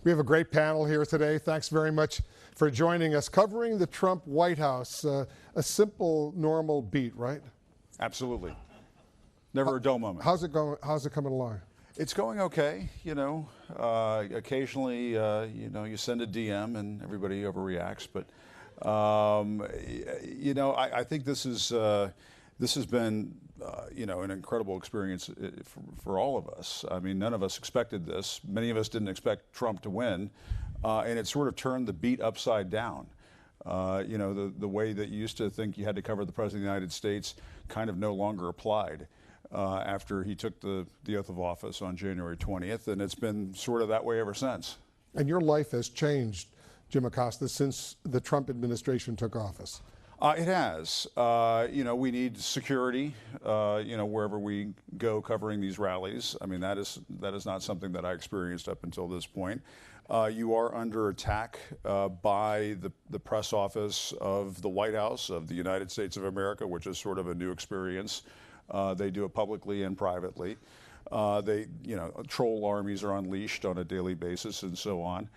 We have a great panel here today. Thanks very much for joining us. Covering the Trump White House, a simple, normal beat, right? Absolutely. Never a dull moment. How's it going? How's it coming along? It's going okay, you know. Occasionally, you know, you send a DM and everybody overreacts, but you know, I think this has been you know, an incredible experience for all of us. I mean, none of us expected this. Many of us didn't expect Trump to win, and it sort of turned the beat upside down. You know, the way that you used to think you had to cover the President of the United States kind of no longer applied after he took the oath of office on January 20th, and it's been sort of that way ever since. And your life has changed, Jim Acosta, since the Trump administration took office. It has. You know, we need security, you know, wherever we go covering these rallies. I mean, that is not something that I experienced up until this point. You are under attack by the press office of the White House of the United States of America, which is sort of a new experience. They do it publicly and privately. You know, troll armies are unleashed on a daily basis and so on.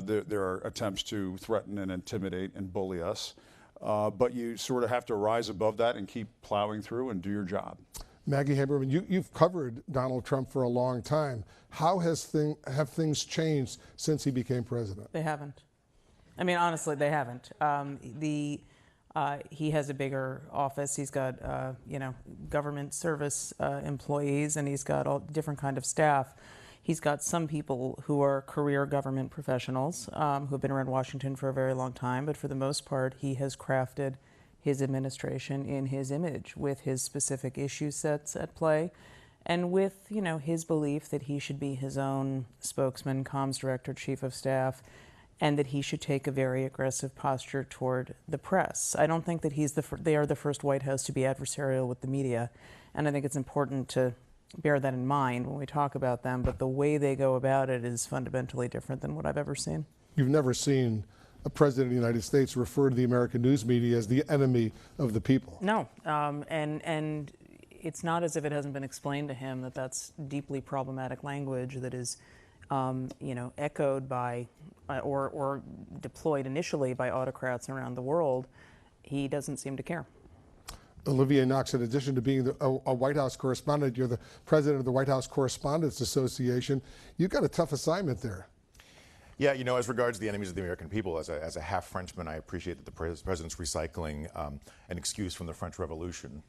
There are attempts to threaten and intimidate and bully us. But you sort of have to rise above that and keep plowing through and do your job. Maggie Haberman, you've covered Donald Trump for a long time. How have things changed since he became president? They haven't. I mean, honestly, they haven't. He has a bigger office. He's got, you know, government service employees, and he's got all different kind of staff. He's got some people who are career government professionals who have been around Washington for a very long time, but for the most part, he has crafted his administration in his image with his specific issue sets at play and with, you know, his belief that he should be his own spokesman, comms director, chief of staff, and that he should take a very aggressive posture toward the press. I don't think that they are the first White House to be adversarial with the media, and I think it's important to bear that in mind when we talk about them, but the way they go about it is fundamentally different than what I've ever seen. You've never seen a president of the United States refer to the American news media as the enemy of the people. No, and it's not as if it hasn't been explained to him that that's deeply problematic language that is, you know, echoed by or deployed initially by autocrats around the world. He doesn't seem to care. Olivia Knox, in addition to being a White House correspondent, you're the president of the White House Correspondents Association. You've got a tough assignment there. Yeah, you know, as regards the enemies of the American people, as a half Frenchman, I appreciate that the president's recycling an excuse from the French Revolution.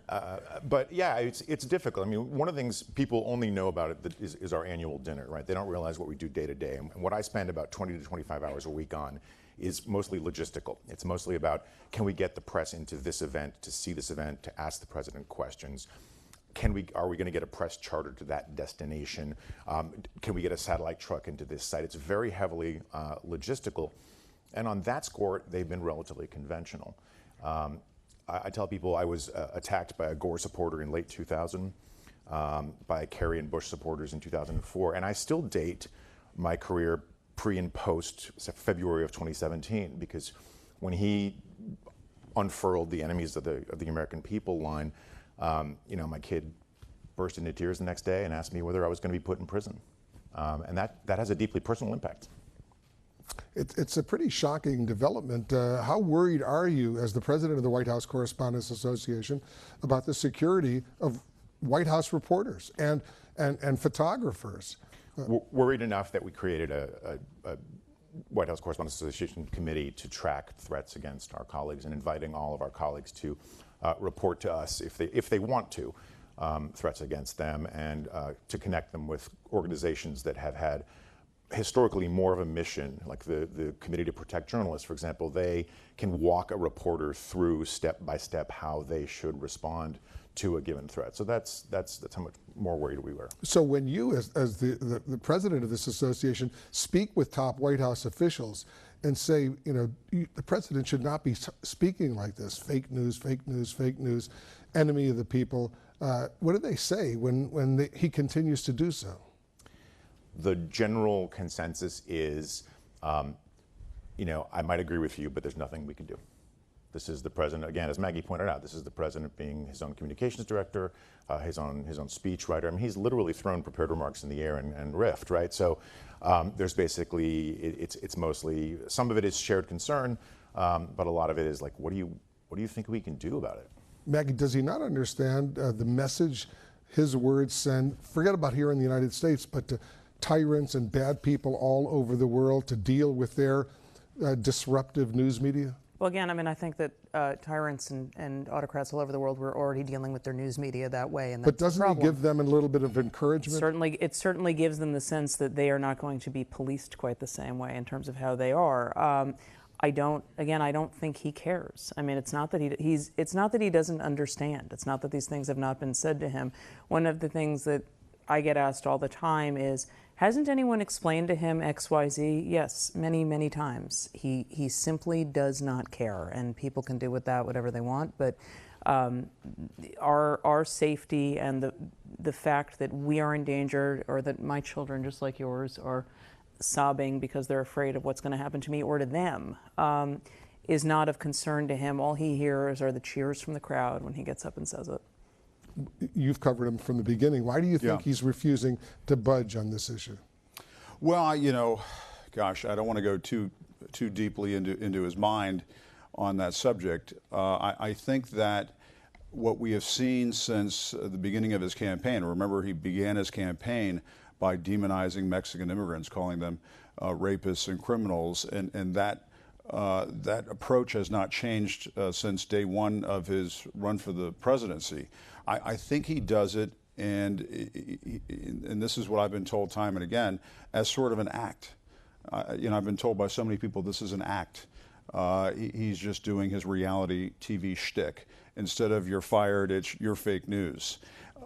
But yeah, it's difficult. I mean, one of the things people only know about it is our annual dinner, right? They don't realize what we do day to day. And what I spend about 20 to 25 hours a week on is mostly logistical. It's mostly about, can we get the press into this event, to see this event, to ask the president questions? Are we going to get a press charter to that destination? Can we get a satellite truck into this site? It's very heavily logistical. And on that score, they've been relatively conventional. I tell people I was attacked by a Gore supporter in late 2000, by Kerry and Bush supporters in 2004, and I still date my career pre and post February of 2017, because when he unfurled the enemies of the American people line, you know, my kid burst into tears the next day and asked me whether I was going to be put in prison, and that has a deeply personal impact. It's a pretty shocking development. How worried are you, as the president of the White House Correspondents Association, about the security of White House reporters and photographers? Worried enough that we created a White House Correspondents Association committee to track threats against our colleagues, and inviting all of our colleagues to report to us if they want to, threats against them, and to connect them with organizations that have had historically more of a mission, like the Committee to Protect Journalists, for example. They can walk a reporter through step by step how they should respond to a given threat. So that's how much more worried we were. So when you, as the president of this association, speak with top White House officials and say, you know, the president should not be speaking like this, fake news, fake news, fake news, enemy of the people, what do they say when he continues to do so? The general consensus is, you know, I might agree with you, but there's nothing we can do. This is the president, again, as Maggie pointed out, this is the president being his own communications director, his own speech writer. I mean, he's literally thrown prepared remarks in the air and riffed, right? So there's basically, it's mostly, some of it is shared concern, but a lot of it is like, what do you think we can do about it? Maggie, does he not understand the message his words send, forget about here in the United States, but to tyrants and bad people all over the world to deal with their disruptive news media? Well, again, I mean, I think that tyrants and autocrats all over the world were already dealing with their news media that way, and that's But doesn't he give them a little bit of encouragement? It certainly gives them the sense that they are not going to be policed quite the same way in terms of how they are. I don't think he cares. I mean, it's not that he doesn't understand. It's not that these things have not been said to him. One of the things that I get asked all the time is, hasn't anyone explained to him X, Y, Z? Yes, many, many times. He simply does not care, and people can do with that whatever they want. But our safety and the fact that we are endangered, or that my children, just like yours, are sobbing because they're afraid of what's going to happen to me or to them, is not of concern to him. All he hears are the cheers from the crowd when he gets up and says it. You've covered him from the beginning. Why do you think he's refusing to budge on this issue? Well, you know, gosh, I don't want to go too deeply into his mind on that subject. I think that what we have seen since the beginning of his campaign, remember he began his campaign by demonizing Mexican immigrants, calling them rapists and criminals, and that approach has not changed since day one of his run for the presidency. I think he does it, and this is what I've been told time and again, as sort of an act. You know, I've been told by so many people this is an act. He's just doing his reality TV shtick. Instead of you're fired, it's you're fake news.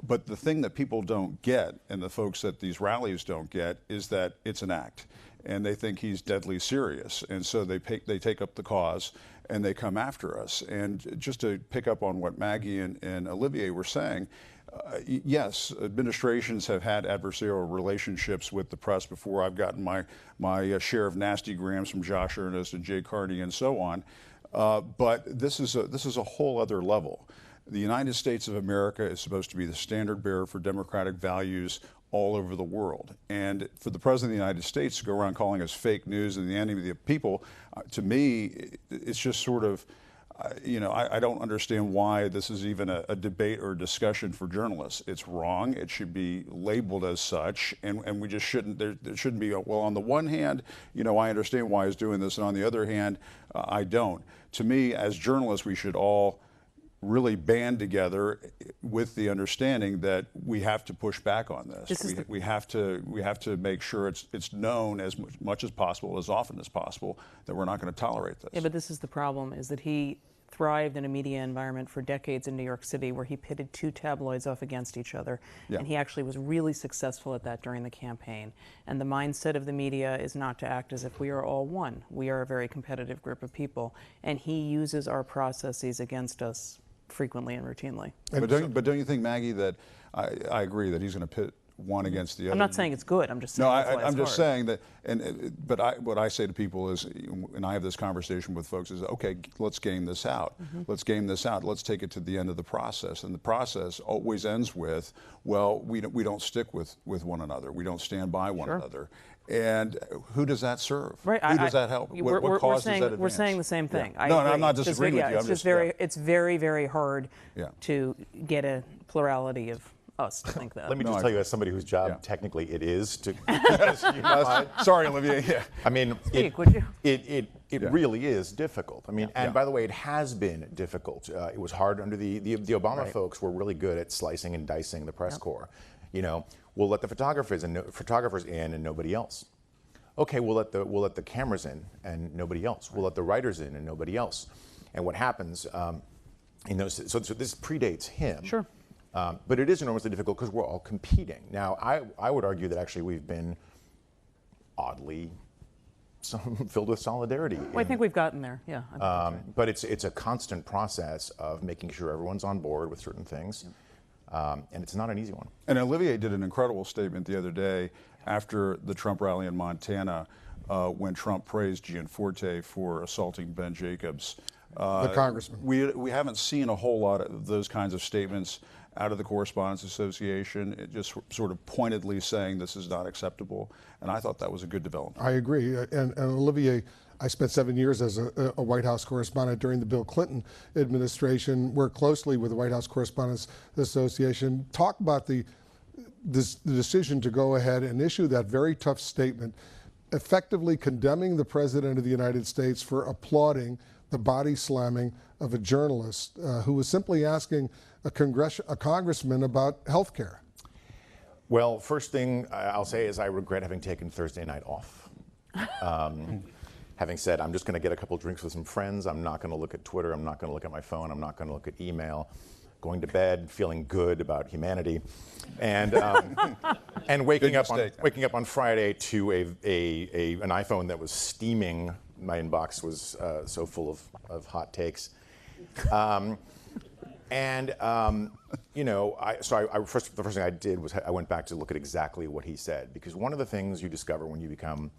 But the thing that people don't get, and the folks at these rallies don't get, is that it's an act. And they think he's deadly serious. And so they take up the cause and they come after us. And just to pick up on what Maggie and Olivier were saying, yes, administrations have had adversarial relationships with the press before. I've gotten my share of nasty grams from Josh Earnest and Jay Carney and so on. But this is a whole other level. The United States of America is supposed to be the standard bearer for democratic values all over the world. And for the President of the United States to go around calling us fake news and the enemy of the people, to me, it's just sort of, you know, I don't understand why this is even a debate or a discussion for journalists. It's wrong. It should be labeled as such, and we just shouldn't, there shouldn't be, well, on the one hand, you know, I understand why he's doing this, and on the other hand, I don't. To me, as journalists, we should all really band together with the understanding that we have to push back on this. We have to make sure it's known as much as possible, as often as possible, that we're not going to tolerate this. Yeah, but this is the problem, is that he thrived in a media environment for decades in New York City where he pitted two tabloids off against each other. Yeah. And he actually was really successful at that during the campaign. And the mindset of the media is not to act as if we are all one. We are a very competitive group of people. And he uses our processes against us frequently and routinely. But don't you think, Maggie, that I agree that he's going to pit one against the other? I'm not saying it's good. I'm just saying I'm just saying that. But what I say to people is, and I have this conversation with folks, is okay, let's game this out. Mm-hmm. Let's game this out. Let's take it to the end of the process. And the process always ends with, well, we don't stick with one another. We don't stand by one another. And who does that serve? Right. Who does that help? What cause does that advance? We're saying the same thing. Yeah. No, I'm not disagreeing with you. It's very, very hard to get a plurality of us to think that. Let me just tell you, as somebody whose job technically it is to. Sorry, Olivier. Yeah. I mean, would you? It really is difficult. I mean, and by the way, it has been difficult. It was hard under the Obama folks were really good at slicing and dicing the press corps. You know, we'll let the photographers in and nobody else. Okay, we'll let the cameras in and nobody else. We'll let the writers in and nobody else. And what happens? You know, so this predates him. Sure. But it is enormously difficult because we're all competing. Now, I would argue that actually we've been oddly filled with solidarity. Well, I think we've gotten there, yeah. But it's a constant process of making sure everyone's on board with certain things. And it's not an easy one. And Olivier did an incredible statement the other day after the Trump rally in Montana when Trump praised Gianforte for assaulting Ben Jacobs. The congressman. We haven't seen a whole lot of those kinds of statements out of the Correspondents Association, it just sort of pointedly saying this is not acceptable. And I thought that was a good development. I agree. And Olivier, I spent 7 years as a White House correspondent during the Bill Clinton administration, worked closely with the White House Correspondents Association. Talk about the decision to go ahead and issue that very tough statement, effectively condemning the President of the United States for applauding the body slamming of a journalist who was simply asking a congressman about health care. Well, first thing I'll say is I regret having taken Thursday night off. Having said, I'm just going to get a couple drinks with some friends. I'm not going to look at Twitter. I'm not going to look at my phone. I'm not going to look at email. Going to bed feeling good about humanity, and waking up on Friday to an iPhone that was steaming. My inbox was so full of hot takes. You know, the first thing I did was I went back to look at exactly what he said, because one of the things you discover when you become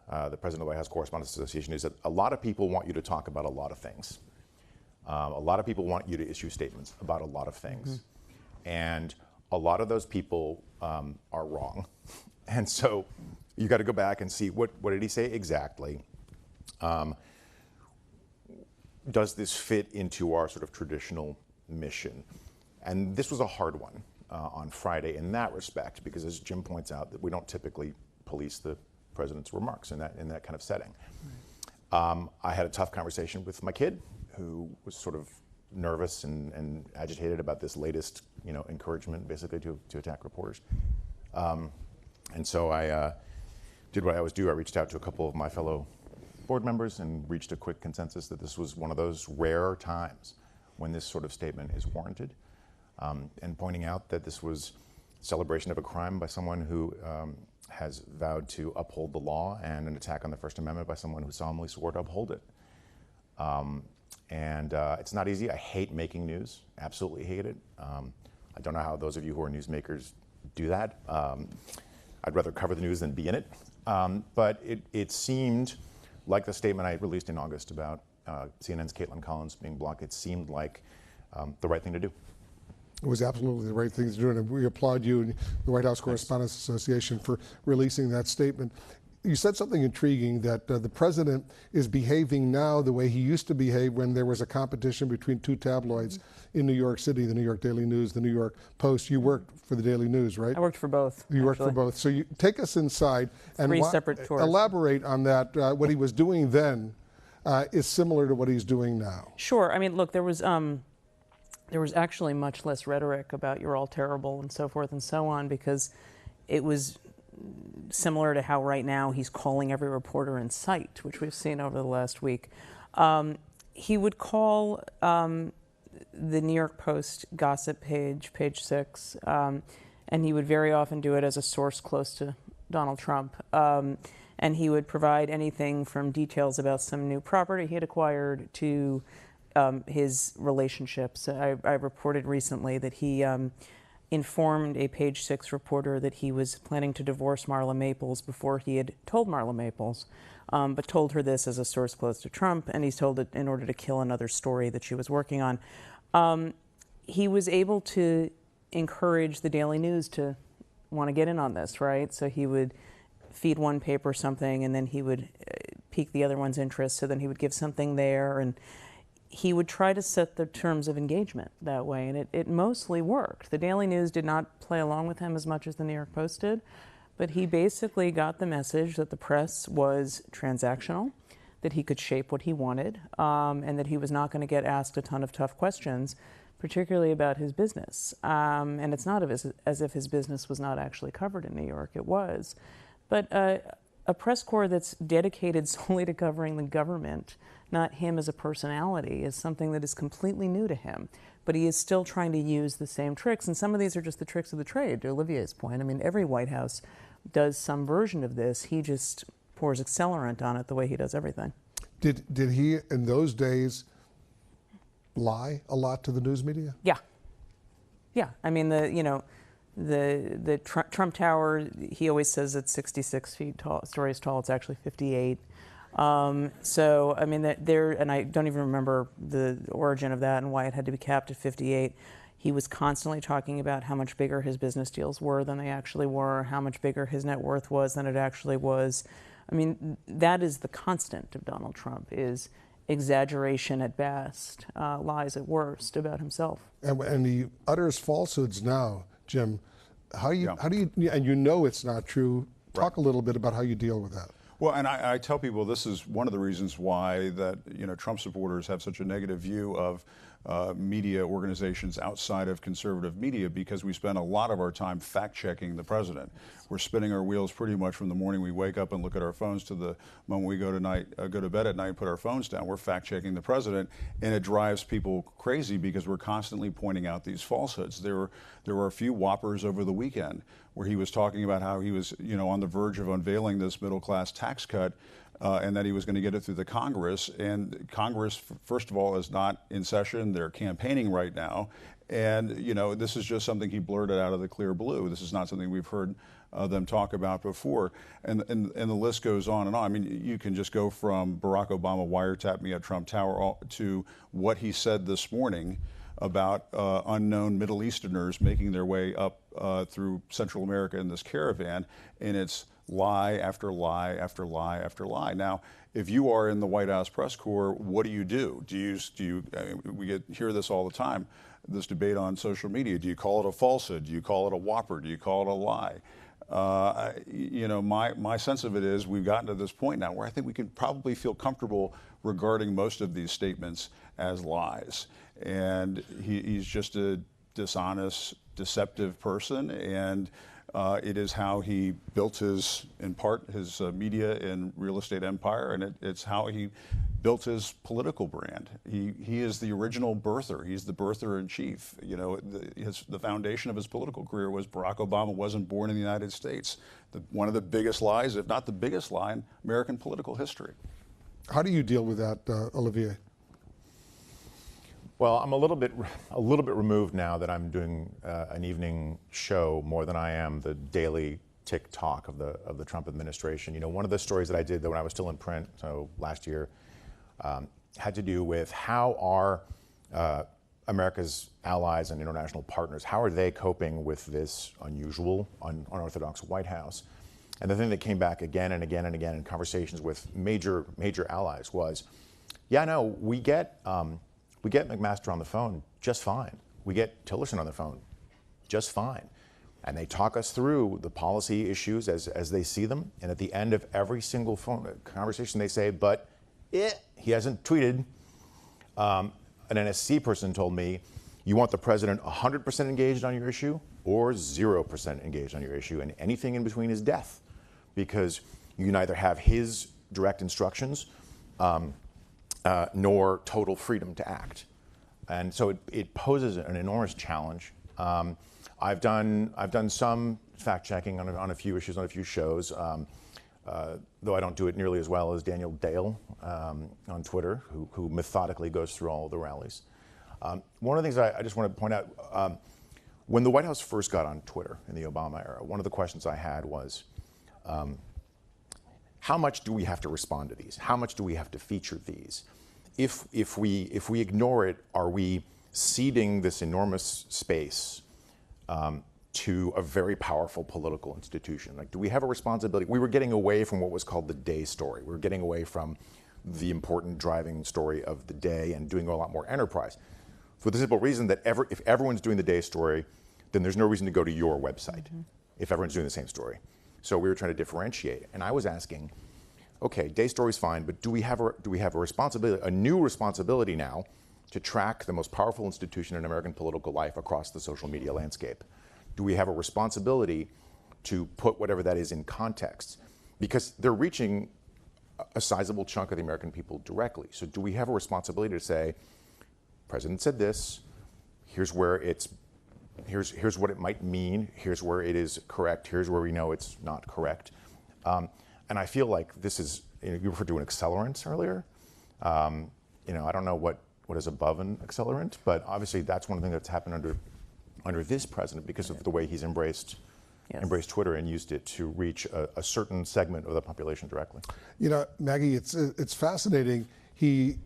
the president of the White House Correspondents Association is that a lot of people want you to talk about a lot of things. A lot of people want you to issue statements about a lot of things. And a lot of those people are wrong. And so you got to go back and see what did he say exactly? Does this fit into our sort of traditional mission? And this was a hard one on Friday in that respect, because as Jim points out, that we don't typically police the president's remarks in that kind of setting. I had a tough conversation with my kid, who was sort of nervous and agitated about this latest, encouragement basically to attack reporters. And so I did what I always do. I reached out to a couple of my fellow board members and reached a quick consensus that this was one of those rare times when this sort of statement is warranted, and pointing out that this was celebration of a crime by someone who has vowed to uphold the law, and an attack on the First Amendment by someone who solemnly swore to uphold it. It's not easy. I hate making news, absolutely hate it. I don't know how those of you who are newsmakers do that. I'd rather cover the news than be in it. But it seemed like the statement I released in August about CNN's Caitlin Collins being blocked, it seemed like the right thing to do. It was absolutely the right thing to do, and we applaud you and the White House Correspondents Association for releasing that statement. You said something intriguing, that the president is behaving now the way he used to behave when there was a competition between two tabloids in New York City, the New York Daily News, the New York Post. You worked for the Daily News, right? I worked for both. You worked for both. So you take us inside and separate tours. Elaborate on that. What he was doing then is similar to what he's doing now. Sure. I mean, look, there was actually much less rhetoric about "you're all terrible" and so forth and so on, because it was similar to how right now he's calling every reporter in sight, which we've seen over the last week. He would call the New York Post gossip page, page 6, and he would very often do it as a source close to Donald Trump. And he would provide anything from details about some new property he had acquired to his relationships. I reported recently that he informed a Page 6 reporter that he was planning to divorce Marla Maples before he had told Marla Maples, but told her this as a source close to Trump, and he's told it in order to kill another story that she was working on. He was able to encourage the Daily News to want to get in on this, right? So he would feed one paper something, and then he would pique the other one's interest, so then he would give something there, and he would try to set the terms of engagement that way, and it mostly worked. The Daily News did not play along with him as much as the New York Post did, but he basically got the message that the press was transactional, that he could shape what he wanted, and that he was not going to get asked a ton of tough questions, particularly about his business. And it's not as if his business was not actually covered in New York. It was. But a press corps that's dedicated solely to covering the government, not him as a personality, is something that is completely new to him. But he is still trying to use the same tricks, and some of these are just the tricks of the trade, to Olivier's point. I mean, every White House does some version of this. He just pours accelerant on it the way he does everything. Did he, in those days, lie a lot to the news media? Yeah. Yeah. I mean, the Trump Tower, he always says it's 66 feet tall, stories tall. It's actually 58. So, I mean, and I don't even remember the origin of that and why it had to be capped at 58. He was constantly talking about how much bigger his business deals were than they actually were, how much bigger his net worth was than it actually was. I mean, that is the constant of Donald Trump, is exaggeration at best, lies at worst about himself. And he utters falsehoods now, Jim. How do you, and you know it's not true. Talk a little bit about how you deal with that. Well, and I tell people this is one of the reasons why that Trump supporters have such a negative view of media organizations outside of conservative media, because we spend a lot of our time fact-checking the president. We're spinning our wheels pretty much from the morning we wake up and look at our phones to the moment we go to bed at night and put our phones down. We're fact-checking the president, and it drives people crazy because we're constantly pointing out these falsehoods. There were a few whoppers over the weekend where he was talking about how he was on the verge of unveiling this middle-class tax cut, and that he was going to get it through the Congress. And Congress, first of all, is not in session. They're campaigning right now. And, this is just something he blurted out of the clear blue. This is not something we've heard them talk about before. And the list goes on and on. I mean, you can just go from Barack Obama wiretapped me at Trump Tower to what he said this morning about unknown Middle Easterners making their way up through Central America in this caravan. And it's lie after lie after lie after lie. Now, if you are in the White House press corps, what do you do? We hear this all the time, this debate on social media. Do you call it a falsehood? Do you call it a whopper? Do you call it a lie? My sense of it is we've gotten to this point now where I think we can probably feel comfortable regarding most of these statements as lies. And he's just a dishonest, deceptive person, and it is how he built his media and real estate empire, and it's how he built his political brand. He is the original birther. He's the birther in chief. The foundation of his political career was Barack Obama wasn't born in the United States. One of the biggest lies, if not the biggest lie, in American political history. How do you deal with that, Olivier? Well, I'm a little bit removed now that I'm doing an evening show more than I am the daily tick-tock of the Trump administration. One of the stories that I did when I was still in print, so last year, had to do with how are America's allies and international partners, how are they coping with this unusual, unorthodox White House? And the thing that came back again and again and again in conversations with major allies was, yeah, no, we get McMaster on the phone just fine. We get Tillerson on the phone just fine. And they talk us through the policy issues as they see them. And at the end of every single phone conversation, they say, but he hasn't tweeted. An NSC person told me, you want the president 100% engaged on your issue or 0% engaged on your issue, and anything in between is death, because you neither have his direct instructions nor total freedom to act. And so it poses an enormous challenge. I've done some fact checking on a few issues, on a few shows, though I don't do it nearly as well as Daniel Dale on Twitter, who methodically goes through all of the rallies. One of the things I just want to point out, when the White House first got on Twitter in the Obama era, one of the questions I had was, how much do we have to respond to these? How much do we have to feature these? If we ignore it, are we ceding this enormous space to a very powerful political institution? Like, do we have a responsibility? We were getting away from what was called the day story. We were getting away from the important driving story of the day and doing a lot more enterprise. For the simple reason that if everyone's doing the day story, then there's no reason to go to your website if everyone's doing the same story. So we were trying to differentiate. And I was asking, okay, day story's fine, but do we have a responsibility, a new responsibility now, to track the most powerful institution in American political life across the social media landscape? Do we have a responsibility to put whatever that is in context? Because they're reaching a sizable chunk of the American people directly. So do we have a responsibility to say, President said this, here's what it might mean, here's where it is correct, here's where we know it's not correct. And I feel like this is, you referred to an accelerant earlier. I don't know what is above an accelerant, but obviously that's one thing that's happened under this president because of the way he's embraced embraced Twitter and used it to reach a certain segment of the population directly. You know, Maggie, it's fascinating. He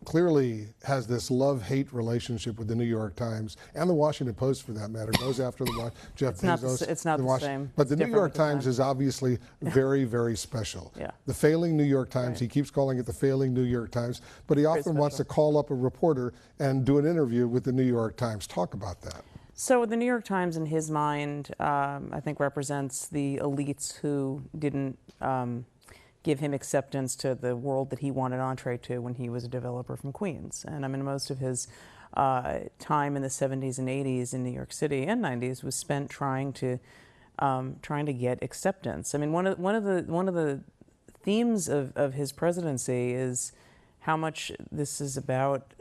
clearly has this love-hate relationship with the New York Times and the Washington Post, for that matter. Goes after the Jeff Bezos. It's not the same. But the It's New different York with the Times Times. is obviously very, very special. Yeah. The failing New York Times. Right. He keeps calling it the failing New York Times, but he often wants to special. call up a reporter and do an interview with the New York Times. Talk about that. So the New York Times, in his mind, I think represents the elites who didn't give him acceptance to the world that he wanted entree to when he was a developer from Queens. And I mean, most of his time in the 70s and 80s in New York City and 90s was spent trying to get acceptance. I mean, one of the themes of his presidency is how much this is about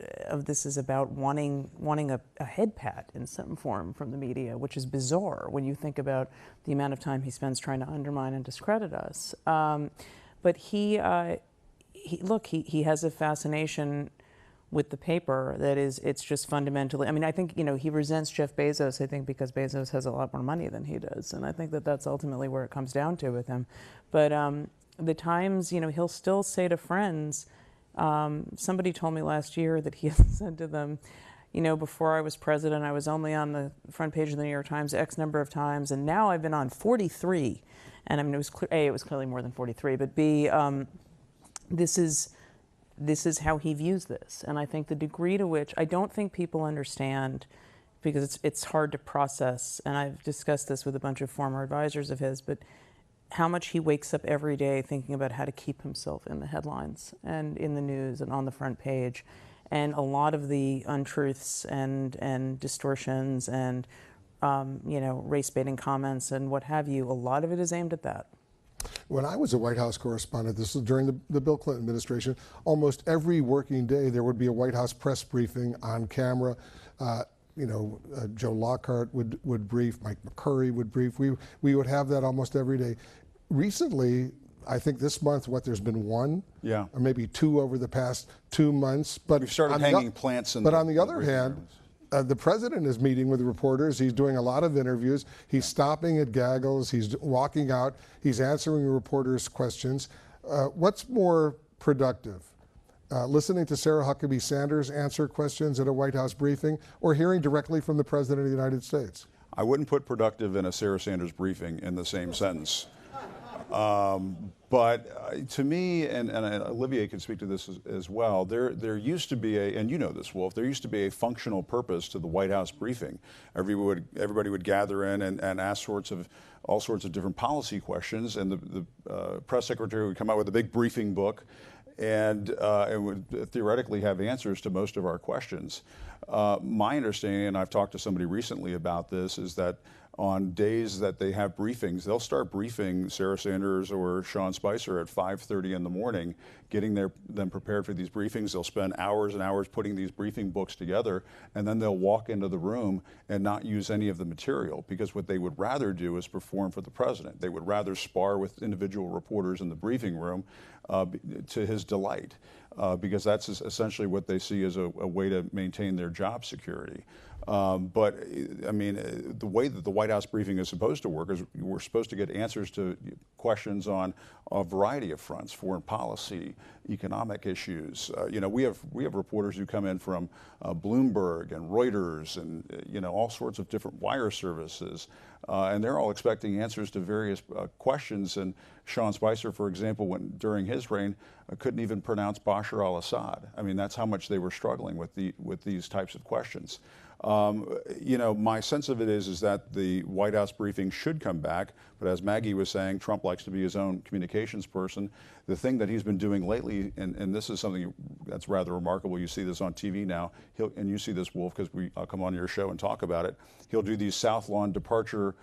wanting a head pat in some form from the media, which is bizarre when you think about the amount of time he spends trying to undermine and discredit us. But he has a fascination with the paper that is, it's just fundamentally, I mean, I think, he resents Jeff Bezos, I think, because Bezos has a lot more money than he does. And I think that that's ultimately where it comes down to with him. But the Times, he'll still say to friends, somebody told me last year that he has said to them, before I was president, I was only on the front page of the New York Times X number of times, and now I've been on 43. And I mean, it was clearly more than 43, but B, this is how he views this. And I think the degree to which, I don't think people understand, because it's hard to process, and I've discussed this with a bunch of former advisors of his, but how much he wakes up every day thinking about how to keep himself in the headlines and in the news and on the front page. And a lot of the untruths and distortions and race-baiting comments and what have you, a lot of it is aimed at that. When I was a White House correspondent, this was during the Bill Clinton administration, almost every working day there would be a White House press briefing on camera. Joe Lockhart would brief, Mike McCurry would brief. We would have that almost every day. Recently, I think this month, there's been one, or maybe two over the past 2 months. But we've started hanging plants in. But on the other hand, the president is meeting with reporters. He's doing a lot of interviews. He's stopping at gaggles. He's walking out. He's answering reporters' questions. What's more productive? Listening to Sarah Huckabee Sanders answer questions at a White House briefing, or hearing directly from the President of the United States? I wouldn't put productive and a Sarah Sanders briefing in the same sentence. But to me, and Olivier can speak to this as well, there used to be and you know this, Wolf, there used to be a functional purpose to the White House briefing. Everybody would gather in and ask all sorts of different policy questions, and the press secretary would come out with a big briefing book and would theoretically have answers to most of our questions. My understanding, and I've talked to somebody recently about this, is that on days that they have briefings, they'll start briefing Sarah Sanders or Sean Spicer at 5:30 in the morning, getting them prepared for these briefings. They'll spend hours and hours putting these briefing books together, and then they'll walk into the room and not use any of the material, because what they would rather do is perform for the president. They would rather spar with individual reporters in the briefing room to his delight, because that's essentially what they see as a way to maintain their job security. But I mean, the way that the White House briefing is supposed to work is we're supposed to get answers to questions on a variety of fronts: foreign policy, economic issues. We have reporters who come in from Bloomberg and Reuters and all sorts of different wire services, and they're all expecting answers to various questions. And Sean Spicer, for example, during his reign, couldn't even pronounce Bashar al-Assad. I mean, that's how much they were struggling with these types of questions. My sense of it is that the White House briefing should come back, but as Maggie was saying, Trump likes to be his own communications person. The thing that he's been doing lately, and this is something that's rather remarkable, you see this on TV now, and you see this, Wolf, because I'll come on your show and talk about it. He'll do these South Lawn departure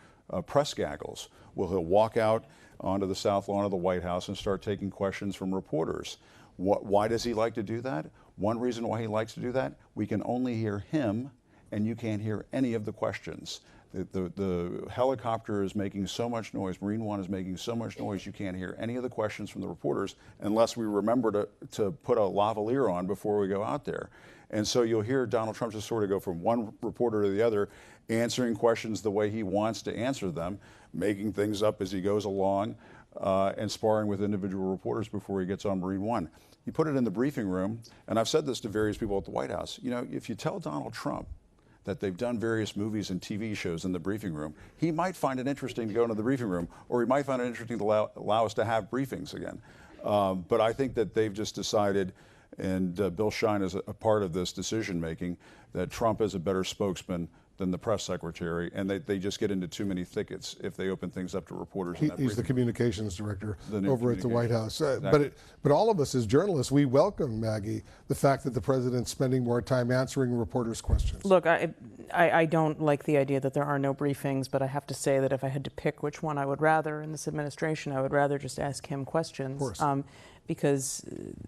press gaggles. He'll walk out onto the South Lawn of the White House and start taking questions from reporters. Why does he like to do that? One reason why he likes to do that, we can only hear him, and you can't hear any of the questions. The helicopter is making so much noise, Marine One is making so much noise, you can't hear any of the questions from the reporters unless we remember to put a lavalier on before we go out there. And so you'll hear Donald Trump just sort of go from one reporter to the other, answering questions the way he wants to answer them, making things up as he goes along, and sparring with individual reporters before he gets on Marine One. You put it in the briefing room, and I've said this to various people at the White House, you know, if you tell Donald Trump that they've done various movies and TV shows in the briefing room, he might find it interesting to go into the briefing room, or he might find it interesting to allow us to have briefings again. But I think that they've just decided, and Bill Shine is a part of this decision making, that Trump is a better spokesman than the press secretary, and they just get into too many thickets if they open things up to reporters. He's the communications director The over at the White House. Exactly. But all of us as journalists, we welcome, Maggie, the fact that the president's spending more time answering reporters' questions. Look, I don't like the idea that there are no briefings, but I have to say that if I had to pick which one I would rather in this administration, I would rather just ask him questions. Of course. Because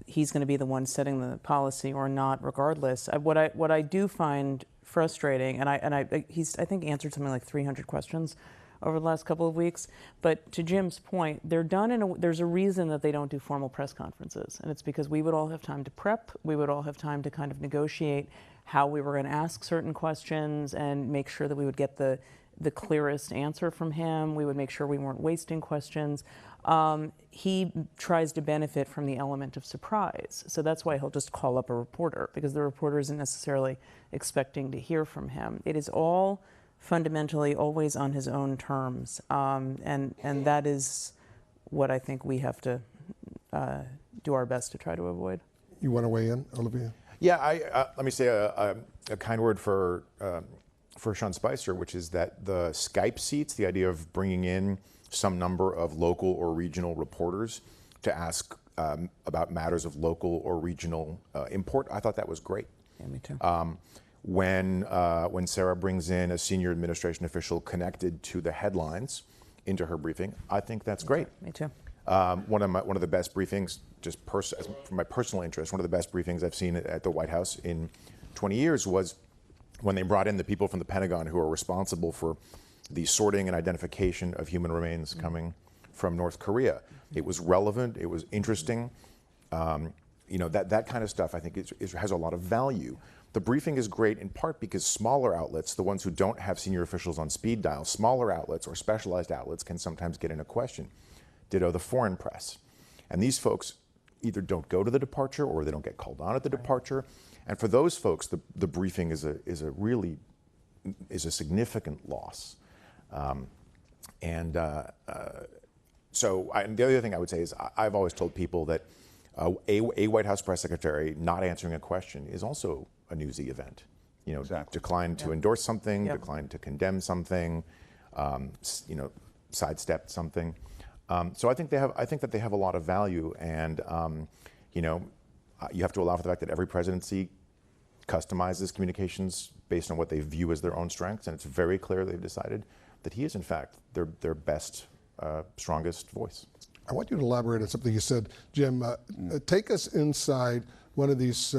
he's going to be the one setting the policy or not, regardless. What I do find frustrating, and he's I think answered something like 300 questions over the last couple of weeks. But to Jim's point, they're done there's a reason that they don't do formal press conferences, and it's because we would all have time to prep. We would all have time to kind of negotiate how we were going to ask certain questions and make sure that we would get the clearest answer from him. We would make sure we weren't wasting questions. He tries to benefit from the element of surprise. So that's why he'll just call up a reporter, because the reporter isn't necessarily expecting to hear from him. It is all fundamentally always on his own terms. And that is what I think we have to do our best to try to avoid. You want to weigh in, Olivia? Yeah, let me say a kind word for Sean Spicer, which is that the Skype seats, the idea of bringing in some number of local or regional reporters to ask about matters of local or regional import, I thought that was great. Yeah, me too. When Sarah brings in a senior administration official connected to the headlines into her briefing, I think that's great. Me too. One of the best briefings, just from my personal interest, one of the best briefings I've seen at the White House in 20 years was when they brought in the people from the Pentagon who are responsible for the sorting and identification of human remains coming from North Korea. It was relevant. It was interesting. That kind of stuff I think has a lot of value. The briefing is great in part because smaller outlets, the ones who don't have senior officials on speed dial, smaller outlets or specialized outlets can sometimes get in a question. Ditto the foreign press. And these folks either don't go to the departure or they don't get called on at the departure. And for those folks, the briefing is a significant loss. The other thing I would say is I've always told people that a White House press secretary not answering a question is also a newsy event. Exactly. Decline to endorse something, Yep. decline to condemn something, sidestep something. So I think that they have a lot of value, and you have to allow for the fact that every presidency customizes communications based on what they view as their own strengths, and it's very clear they've decided that he is, in fact, their best, strongest voice. I want you to elaborate on something you said, Jim. Take us inside one of these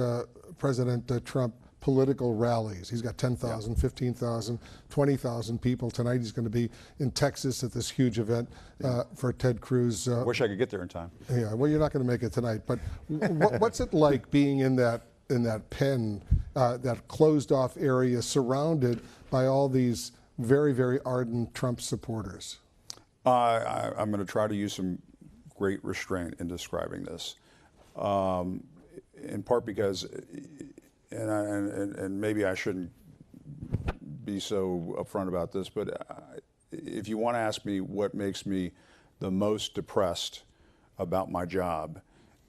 President Trump political rallies. He's got 10,000, 15,000, 20,000 people. Tonight he's going to be in Texas at this huge event for Ted Cruz. I wish I could get there in time. Yeah, well, you're not going to make it tonight, but what's it like being in that pen, that closed-off area, surrounded by all these very, very ardent Trump supporters? I'm going to try to use some great restraint in describing this, in part because, and maybe I shouldn't be so upfront about this, but if you want to ask me what makes me the most depressed about my job,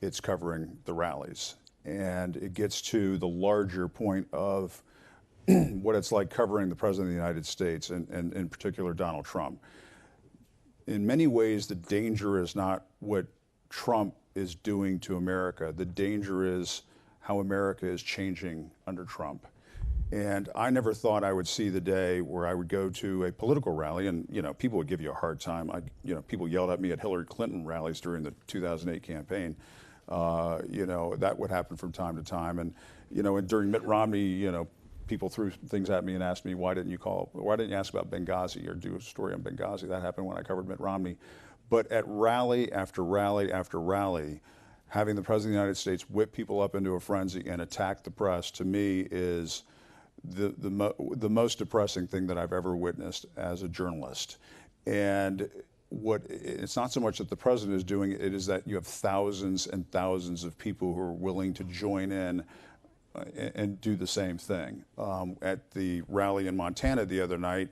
it's covering the rallies. And it gets to the larger point of what it's like covering the President of the United States, and in particular Donald Trump. In many ways, the danger is not what Trump is doing to America. The danger is how America is changing under Trump. And I never thought I would see the day where I would go to a political rally and, people would give you a hard time. People yelled at me at Hillary Clinton rallies during the 2008 campaign. That would happen from time to time. And, and during Mitt Romney, people threw things at me and asked me, why didn't you ask about Benghazi or do a story on Benghazi? That happened when I covered Mitt Romney. But at rally after rally after rally, having the President of the United States whip people up into a frenzy and attack the press, to me, is the most depressing thing that I've ever witnessed as a journalist. And it's not so much that the president is doing it, it is that you have thousands and thousands of people who are willing to join in and do the same thing. At the rally in Montana the other night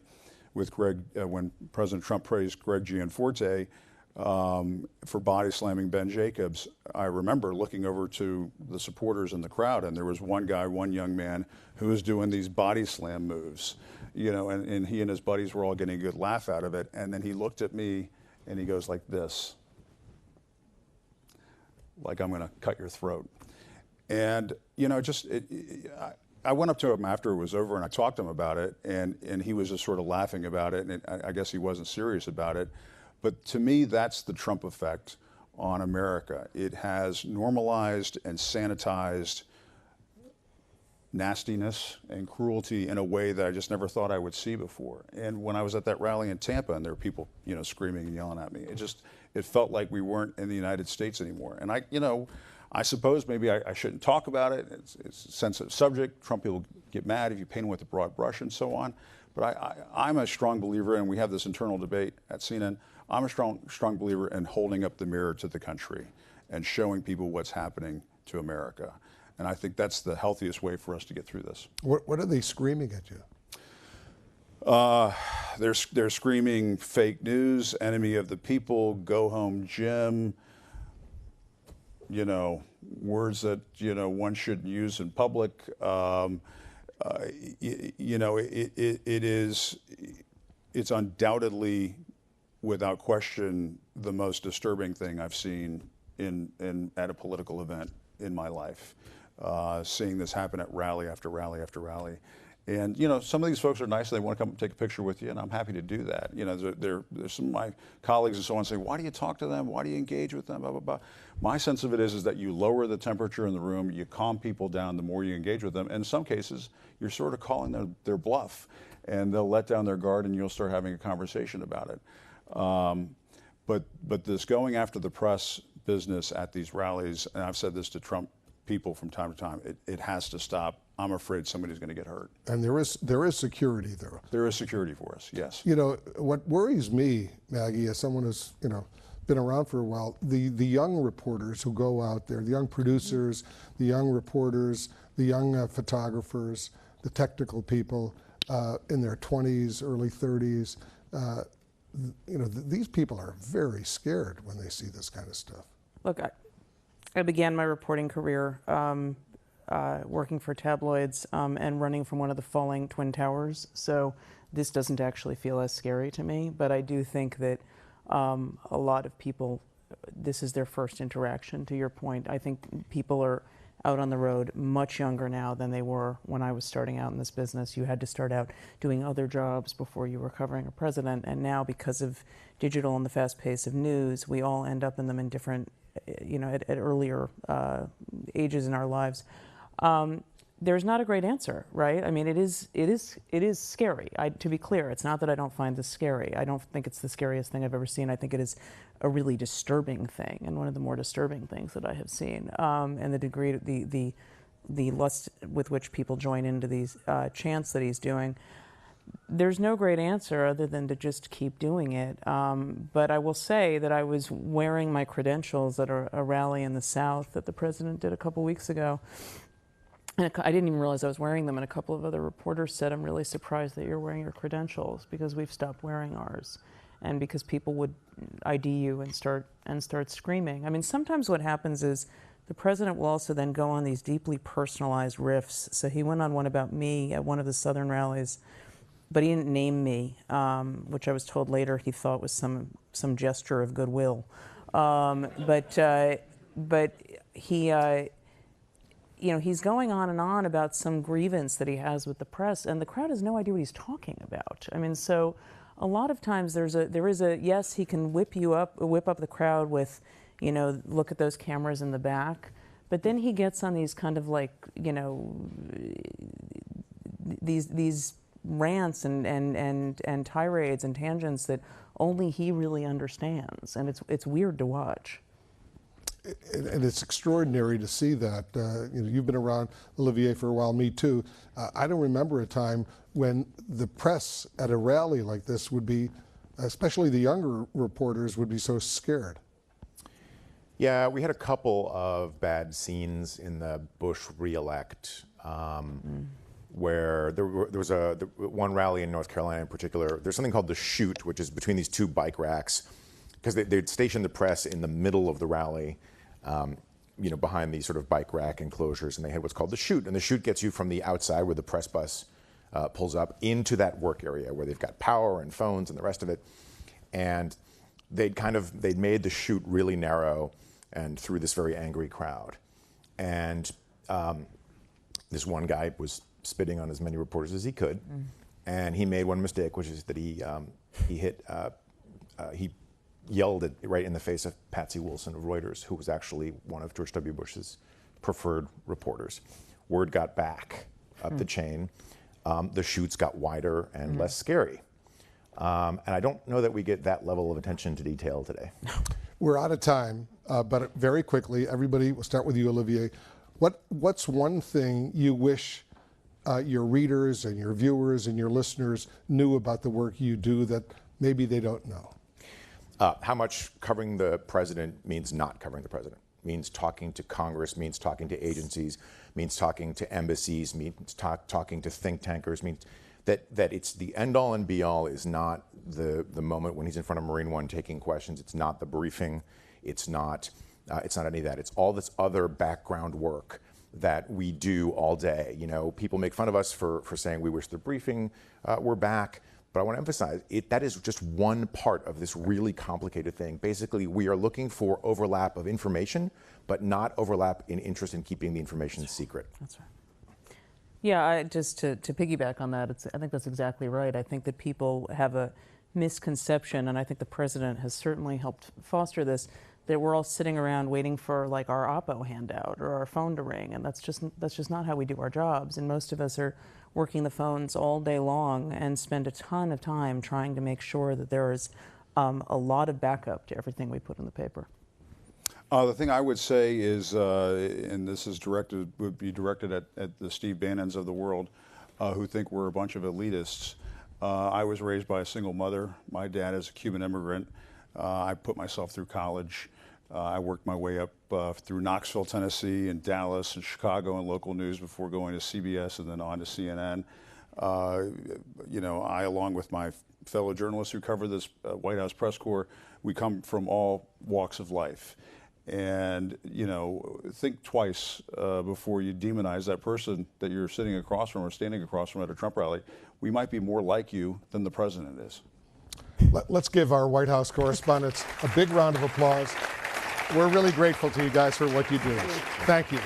with Greg, when President Trump praised Greg Gianforte for body slamming Ben Jacobs, I remember looking over to the supporters in the crowd, and there was one guy, one young man, who was doing these body slam moves, you know, and he and his buddies were all getting a good laugh out of it. And then he looked at me and he goes like this, like I'm going to cut your throat. And, you know, I went up to him after it was over and I talked to him about it, and he was just sort of laughing about it, and I guess he wasn't serious about it. But to me, that's the Trump effect on America. It has normalized and sanitized nastiness and cruelty in a way that I just never thought I would see before. And when I was at that rally in Tampa and there were people, you know, screaming and yelling at me, it felt like we weren't in the United States anymore. And I suppose maybe I shouldn't talk about it. It's a sensitive subject. Trump people get mad if you paint them with a broad brush and so on. But I'm a strong believer, and we have this internal debate at CNN, I'm a strong believer in holding up the mirror to the country and showing people what's happening to America. And I think that's the healthiest way for us to get through this. What are they screaming at you? They're screaming fake news, enemy of the people, go home Jim, you know, words that, you know, one shouldn't use in public. You know, it's undoubtedly, without question, the most disturbing thing I've seen at a political event in my life. Seeing this happen at rally after rally after rally. And, you know, some of these folks are nice. They want to come and take a picture with you, and I'm happy to do that. You know, there's some of my colleagues and so on say, why do you talk to them? Why do you engage with them? Blah, blah, blah. My sense of it is that you lower the temperature in the room, you calm people down the more you engage with them. And in some cases, you're sort of calling their bluff, and they'll let down their guard, and you'll start having a conversation about it. But this going after the press business at these rallies, and I've said this to Trump people from time to time, it has to stop. I'm afraid somebody's going to get hurt. And there is security there. There is security for us, yes. You know, what worries me, Maggie, as someone who's, you know, been around for a while, the young reporters who go out there, the young producers, the young reporters, the young photographers, the technical people in their 20s, early 30s, you know, these people are very scared when they see this kind of stuff. Look, I began my reporting career working for tabloids and running from one of the falling Twin Towers. So this doesn't actually feel as scary to me, but I do think that a lot of people, this is their first interaction, to your point. I think people are out on the road much younger now than they were when I was starting out in this business. You had to start out doing other jobs before you were covering a president, and now because of digital and the fast pace of news, we all end up in them in different, you know, at earlier ages in our lives. There's not a great answer, right? I mean, it is scary. To be clear, it's not that I don't find this scary. I don't think it's the scariest thing I've ever seen. I think it is a really disturbing thing, and one of the more disturbing things that I have seen. And the degree, the lust with which people join into these chants that he's doing. There's no great answer other than to just keep doing it. But I will say that I was wearing my credentials at a rally in the South that the president did a couple weeks ago. And I didn't even realize I was wearing them, and a couple of other reporters said, I'm really surprised that you're wearing your credentials, because we've stopped wearing ours. And because people would ID you and start screaming. I mean, sometimes what happens is the president will also then go on these deeply personalized riffs. So he went on one about me at one of the Southern rallies, but he didn't name me, which I was told later he thought was some gesture of goodwill. But he, you know, he's going on and on about some grievance that he has with the press, and the crowd has no idea what he's talking about. I mean, so a lot of times there is a yes, he can whip up the crowd with, you know, look at those cameras in the back, but then he gets on these kind of like, you know, these rants and tirades and tangents that only he really understands, and it's weird to watch. and it's extraordinary to see that. You've been around, Olivier, for a while, me too. I don't remember a time when the press at a rally like this would be, especially the younger reporters, would be so scared. Yeah, we had a couple of bad scenes in the Bush reelect, where there was one rally in North Carolina in particular. There's something called the chute, which is between these two bike racks, because they'd stationed the press in the middle of the rally, behind these sort of bike rack enclosures, and they had what's called the chute. And the chute gets you from the outside, where the press bus pulls up, into that work area where they've got power and phones and the rest of it. And they'd made the chute really narrow and through this very angry crowd. And this one guy was spitting on as many reporters as he could, and he made one mistake, which is that he yelled right in the face of Patsy Wilson of Reuters, who was actually one of George W. Bush's preferred reporters. Word got back up the chain. The chutes got wider and less scary. And I don't know that we get that level of attention to detail today. We're out of time, but very quickly, everybody, we'll start with you, Olivier. What's one thing you wish your readers and your viewers and your listeners knew about the work you do that maybe they don't know? How much covering the president means not covering the president. Means talking to Congress, means talking to agencies, means talking to embassies, means talking to think tankers, means that it's the end-all and be-all is not the moment when he's in front of Marine One taking questions. It's not the briefing. It's not any of that. It's all this other background work that we do all day. People make fun of us for saying we wish the briefing were back. But I want to emphasize, that is just one part of this really complicated thing. Basically, we are looking for overlap of information, but not overlap in interest in keeping the information secret. That's right. Yeah, just to piggyback on that, I think that's exactly right. I think that people have a misconception, and I think the president has certainly helped foster this, that we're all sitting around waiting for like our Oppo handout or our phone to ring, and that's just not how we do our jobs. And most of us are working the phones all day long and spend a ton of time trying to make sure that there is a lot of backup to everything we put in the paper. The thing I would say is, and this is would be directed at the Steve Bannons of the world, who think we're a bunch of elitists. I was raised by a single mother. My dad is a Cuban immigrant. I put myself through college. I worked my way up through Knoxville, Tennessee, and Dallas, and Chicago, and local news before going to CBS and then on to CNN. I, along with my fellow journalists who cover this White House press corps, we come from all walks of life. And, think twice before you demonize that person that you're sitting across from or standing across from at a Trump rally. We might be more like you than the president is. Let's give our White House correspondents a big round of applause. We're really grateful to you guys for what you do. Thank you.